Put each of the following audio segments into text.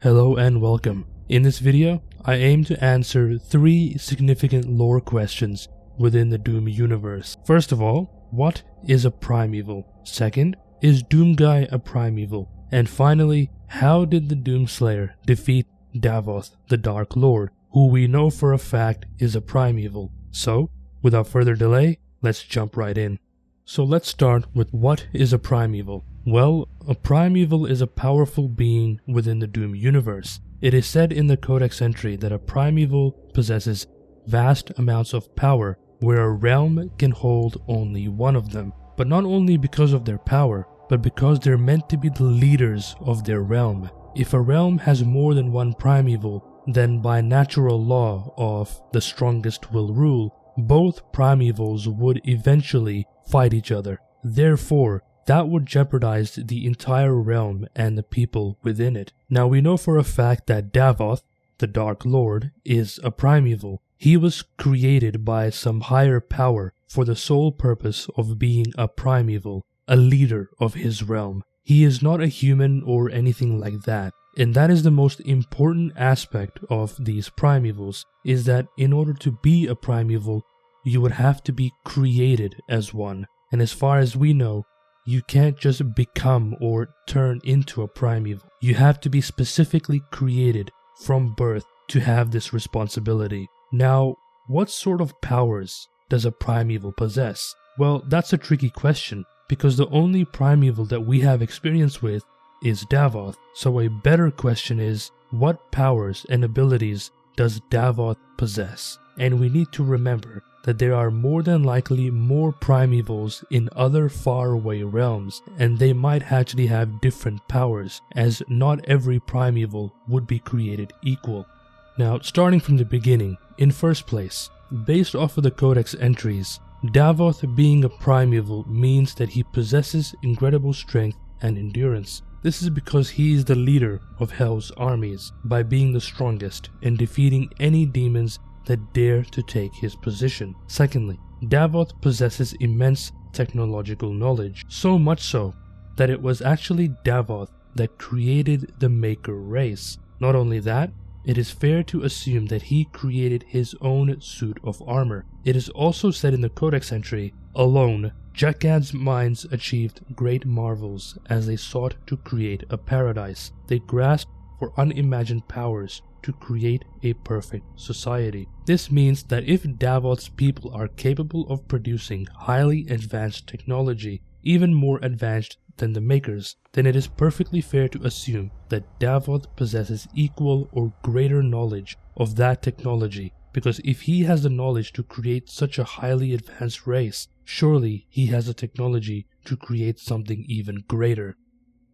Hello and welcome. In this video, I aim to answer 3 significant lore questions within the Doom universe. First of all, what is a Primeval? Second, is DoomGuy a Primeval? And finally, how did the Doomslayer defeat Davoth, the Dark Lord, who we know for a fact is a Primeval? So, without further delay, let's jump right in. So let's start with what is a Primeval. Well, a Primeval is a powerful being within the Doom universe. It is said in the Codex entry that a Primeval possesses vast amounts of power, where a realm can hold only one of them. But not only because of their power, but because they're meant to be the leaders of their realm. If a realm has more than one Primeval, then by natural law of the strongest will rule, both Primevals would eventually fight each other. Therefore, that would jeopardize the entire realm and the people within it. Now we know for a fact that Davoth, the Dark Lord, is a Primeval. He was created by some higher power for the sole purpose of being a Primeval, a leader of his realm. He is not a human or anything like that. And that is the most important aspect of these Primevals, is that in order to be a Primeval, you would have to be created as one. And as far as we know, you can't just become or turn into a Primeval. You have to be specifically created from birth to have this responsibility. Now, what sort of powers does a Primeval possess? Well, that's a tricky question, because the only Primeval that we have experience with is Davoth. So a better question is, what powers and abilities does Davoth possess? And we need to remember that there are more than likely more Primevals in other faraway realms, and they might actually have different powers, as not every Primeval would be created equal. Now, starting from the beginning, in first place, based off of the Codex entries, Davoth being a Primeval means that he possesses incredible strength and endurance. This is because he is the leader of Hell's armies, by being the strongest and defeating any demons that dare to take his position. Secondly, Davoth possesses immense technological knowledge, so much so that it was actually Davoth that created the Maker race. Not only that, it is fair to assume that he created his own suit of armor. It is also said in the Codex entry, alone, Jakad's minds achieved great marvels as they sought to create a paradise. They grasped for unimagined powers to create a perfect society. This means that if Davoth's people are capable of producing highly advanced technology, even more advanced than the Makers, then it is perfectly fair to assume that Davoth possesses equal or greater knowledge of that technology, because if he has the knowledge to create such a highly advanced race, surely he has the technology to create something even greater.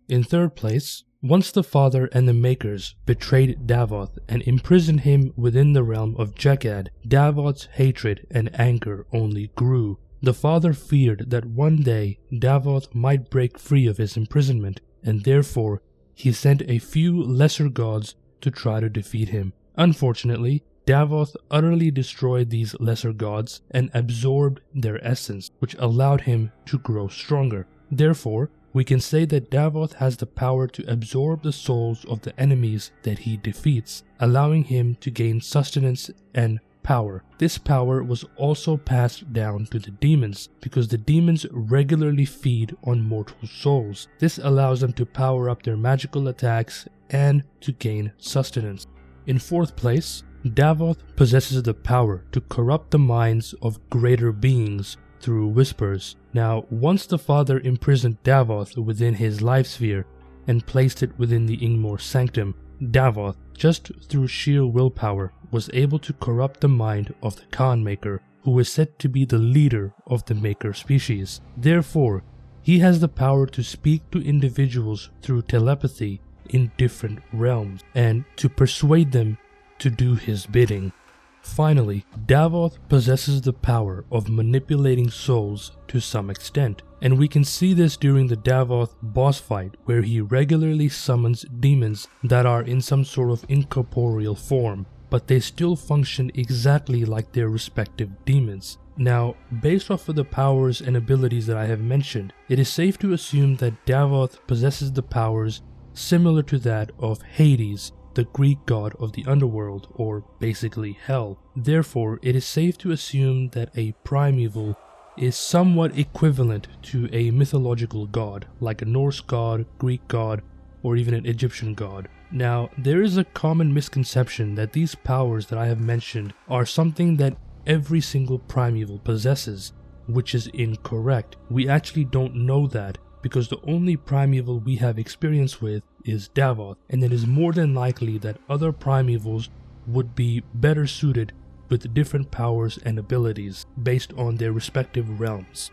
In third place, once the Father and the Makers betrayed Davoth and imprisoned him within the realm of Jakad, Davoth's hatred and anger only grew. The Father feared that one day Davoth might break free of his imprisonment, and therefore he sent a few lesser gods to try to defeat him. Unfortunately, Davoth utterly destroyed these lesser gods and absorbed their essence, which allowed him to grow stronger. Therefore, we can say that Davoth has the power to absorb the souls of the enemies that he defeats, allowing him to gain sustenance and power. This power was also passed down to the demons, because the demons regularly feed on mortal souls. This allows them to power up their magical attacks and to gain sustenance. In fourth place, Davoth possesses the power to corrupt the minds of greater beings through whispers. Now, once the Father imprisoned Davoth within his life sphere and placed it within the Ingmar sanctum, Davoth, just through sheer willpower, was able to corrupt the mind of the Khan Maker, who is said to be the leader of the Maker species. Therefore, he has the power to speak to individuals through telepathy in different realms, and to persuade them to do his bidding. Finally, Davoth possesses the power of manipulating souls to some extent, and we can see this during the Davoth boss fight, where he regularly summons demons that are in some sort of incorporeal form, but they still function exactly like their respective demons. Now, based off of the powers and abilities that I have mentioned, it is safe to assume that Davoth possesses the powers similar to that of Hades, the Greek god of the underworld, or basically hell. Therefore, it is safe to assume that a primeval is somewhat equivalent to a mythological god, like a Norse god, Greek god, or even an Egyptian god. Now, there is a common misconception that these powers that I have mentioned are something that every single primeval possesses, which is incorrect. We actually don't know that, because the only primeval we have experience with is Davoth, and it is more than likely that other primevals would be better suited with different powers and abilities based on their respective realms.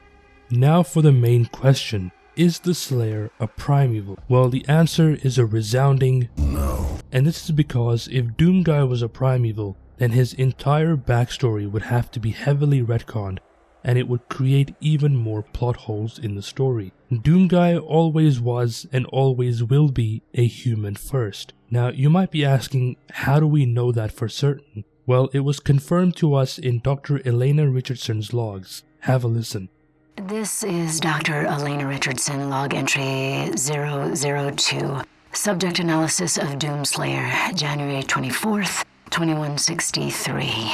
Now for the main question, is the Slayer a primeval? Well, the answer is a resounding no. And this is because if DoomGuy was a primeval, then his entire backstory would have to be heavily retconned, and it would create even more plot holes in the story. DoomGuy always was and always will be a human first. Now, you might be asking, how do we know that for certain? Well, it was confirmed to us in Dr. Elena Richardson's logs. Have a listen. This is Dr. Elena Richardson, log entry 002. Subject analysis of Doomslayer, January 24th, 2163.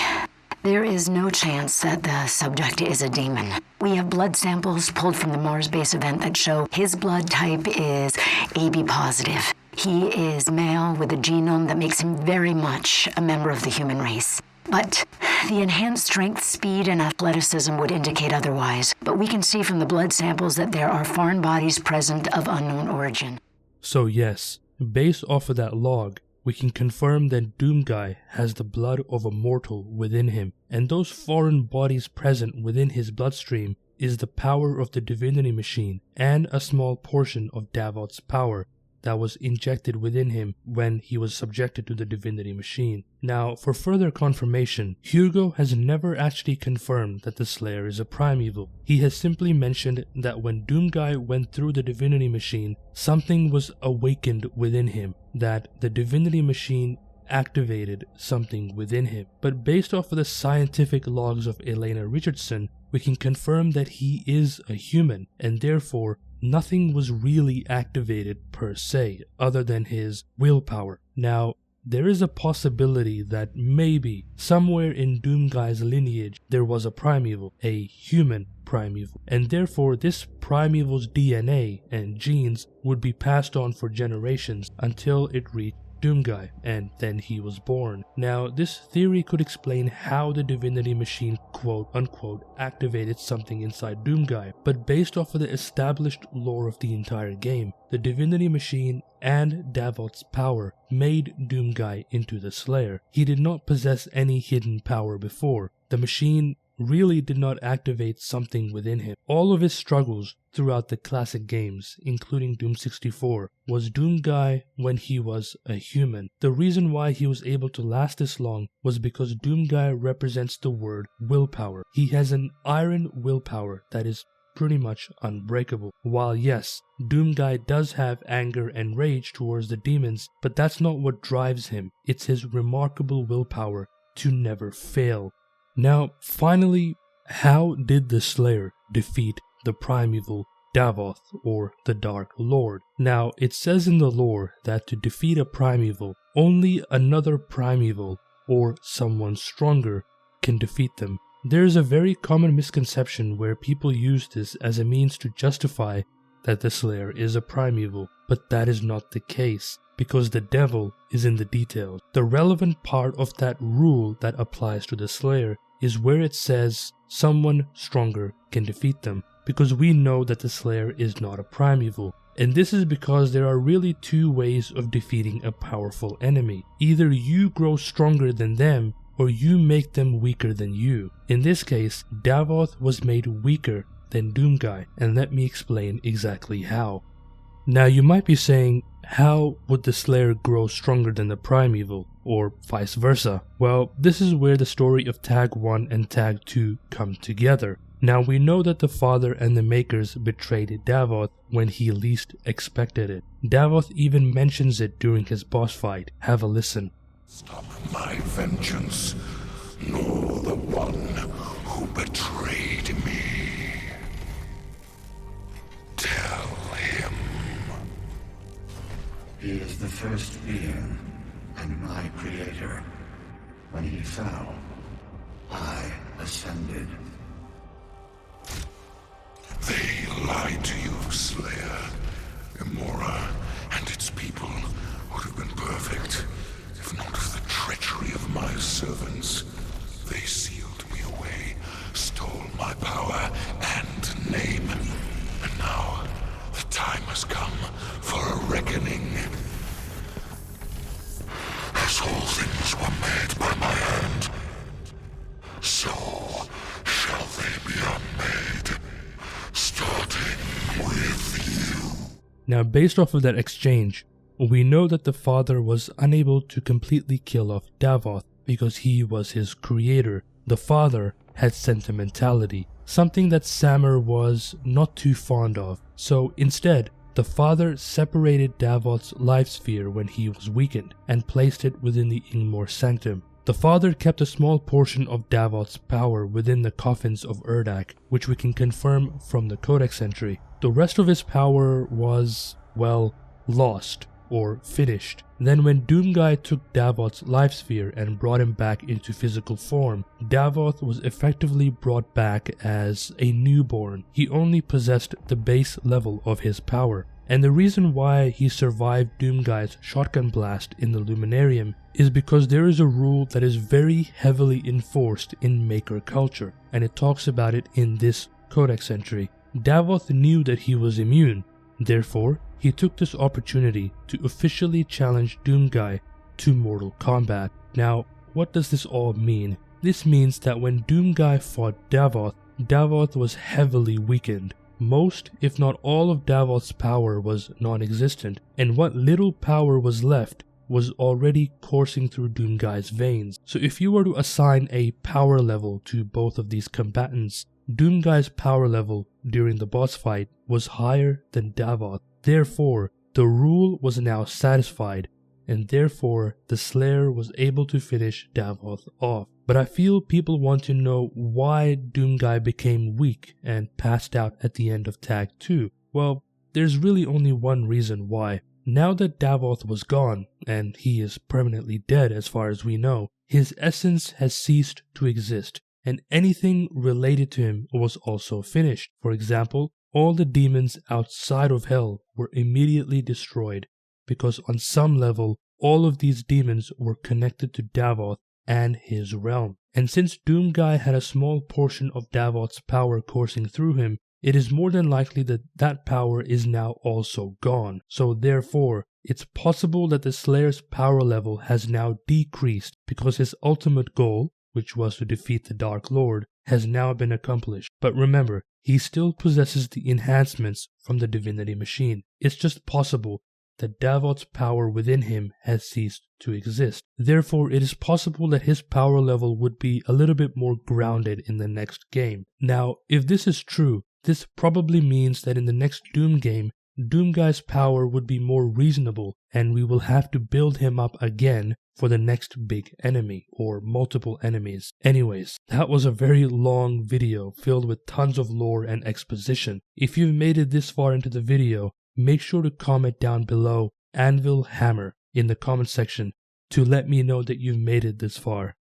There is no chance that the subject is a demon. We have blood samples pulled from the Mars base event that show his blood type is AB positive. He is male with a genome that makes him very much a member of the human race. But the enhanced strength, speed, and athleticism would indicate otherwise. But we can see from the blood samples that there are foreign bodies present of unknown origin. So yes, based off of that log, we can confirm that DoomGuy has the blood of a mortal within him, and those foreign bodies present within his bloodstream is the power of the divinity machine and a small portion of Davoth's power that was injected within him when he was subjected to the divinity machine. Now, for further confirmation, Hugo has never actually confirmed that the Slayer is a primeval. He has simply mentioned that when DoomGuy went through the divinity machine, something was awakened within him, that the divinity machine activated something within him. But based off of the scientific logs of Elena Richardson, we can confirm that he is a human, and therefore nothing was really activated per se, other than his willpower. Now, there is a possibility that maybe somewhere in DoomGuy's lineage there was a primeval, a human primeval, and therefore this primeval's DNA and genes would be passed on for generations until it reached DoomGuy, and then he was born. Now, this theory could explain how the divinity machine quote-unquote activated something inside DoomGuy, but based off of the established lore of the entire game, the divinity machine and Davoth's power made DoomGuy into the Slayer. He did not possess any hidden power before. The machine really did not activate something within him. All of his struggles throughout the classic games, including Doom 64, was DoomGuy when he was a human. The reason why he was able to last this long was because DoomGuy represents the word willpower. He has an iron willpower that is pretty much unbreakable. While yes, DoomGuy does have anger and rage towards the demons, but that's not what drives him. It's his remarkable willpower to never fail. Now, finally, how did the Slayer defeat the primeval Davoth, or the Dark Lord? Now, it says in the lore that to defeat a primeval, only another primeval, or someone stronger, can defeat them. There is a very common misconception where people use this as a means to justify that the Slayer is a primeval, but that is not the case, because the devil is in the details. The relevant part of that rule that applies to the Slayer is where it says someone stronger can defeat them, because we know that the Slayer is not a primeval. And this is because there are really two ways of defeating a powerful enemy. Either you grow stronger than them, or you make them weaker than you. In this case, Davoth was made weaker than DoomGuy, and let me explain exactly how. Now you might be saying, how would the Slayer grow stronger than the primeval, or vice versa? Well, this is where the story of Tag 1 and Tag 2 come together. Now we know that the Father and the Makers betrayed Davoth when he least expected it. Davoth even mentions it during his boss fight. Have a listen. Stop my vengeance, nor the one who betrayed me. Tell him He is the first being, and my creator. When he fell, I ascended. They lied to you, Slayer. Imora and its people would have been perfect, if not for the treachery of my servants. They sealed me away, stole my power and name. And now, the time has come for a reckoning. As all things were made by my hand, so shall they be unmade, starting with you. Now, based off of that exchange, we know that the father was unable to completely kill off Davoth because he was his creator. The father had sentimentality, something that Samur was not too fond of. So instead, the father separated Davoth's life sphere when he was weakened and placed it within the Ingmor Sanctum. The father kept a small portion of Davoth's power within the coffins of Urdak, which we can confirm from the Codex entry. The rest of his power was, well, lost or finished. Then when DoomGuy took Davoth's life sphere and brought him back into physical form, Davoth was effectively brought back as a newborn. He only possessed the base level of his power. And the reason why he survived DoomGuy's shotgun blast in the Luminarium is because there is a rule that is very heavily enforced in Maker culture, and it talks about it in this Codex entry. Davoth knew that he was immune, therefore he took this opportunity to officially challenge DoomGuy to mortal combat. Now, what does this all mean? This means that when DoomGuy fought Davoth, Davoth was heavily weakened. Most, if not all of Davoth's power was non-existent, and what little power was left was already coursing through DoomGuy's veins. So if you were to assign a power level to both of these combatants, DoomGuy's power level during the boss fight was higher than Davoth. Therefore, the rule was now satisfied, and therefore the Slayer was able to finish Davoth off. But I feel people want to know why DoomGuy became weak and passed out at the end of Tag 2. Well, there's really only one reason why. Now that Davoth was gone, and he is permanently dead as far as we know, his essence has ceased to exist, and anything related to him was also finished. For example, all the demons outside of hell were immediately destroyed, because on some level, all of these demons were connected to Davoth and his realm. And since DoomGuy had a small portion of Davoth's power coursing through him, it is more than likely that that power is now also gone. So therefore, it's possible that the Slayer's power level has now decreased because his ultimate goal, which was to defeat the Dark Lord, has now been accomplished. But remember, he still possesses the enhancements from the Divinity Machine. It's just possible that Davoth's power within him has ceased to exist. Therefore, it is possible that his power level would be a little bit more grounded in the next game. Now, if this is true, this probably means that in the next Doom game, DoomGuy's power would be more reasonable, and we will have to build him up again for the next big enemy, or multiple enemies. Anyways, that was a very long video filled with tons of lore and exposition. If you've made it this far into the video, make sure to comment down below Anvil Hammer in the comment section to let me know that you've made it this far.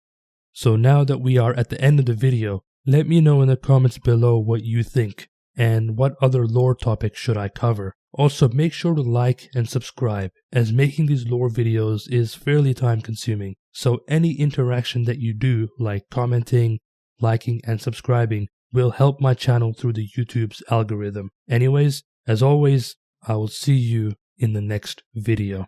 So now that we are at the end of the video, let me know in the comments below what you think and what other lore topics should I cover. Also, make sure to like and subscribe, as making these lore videos is fairly time consuming, so any interaction that you do, like commenting, liking and subscribing, will help my channel through the YouTube's algorithm. Anyways, as always, I will see you in the next video.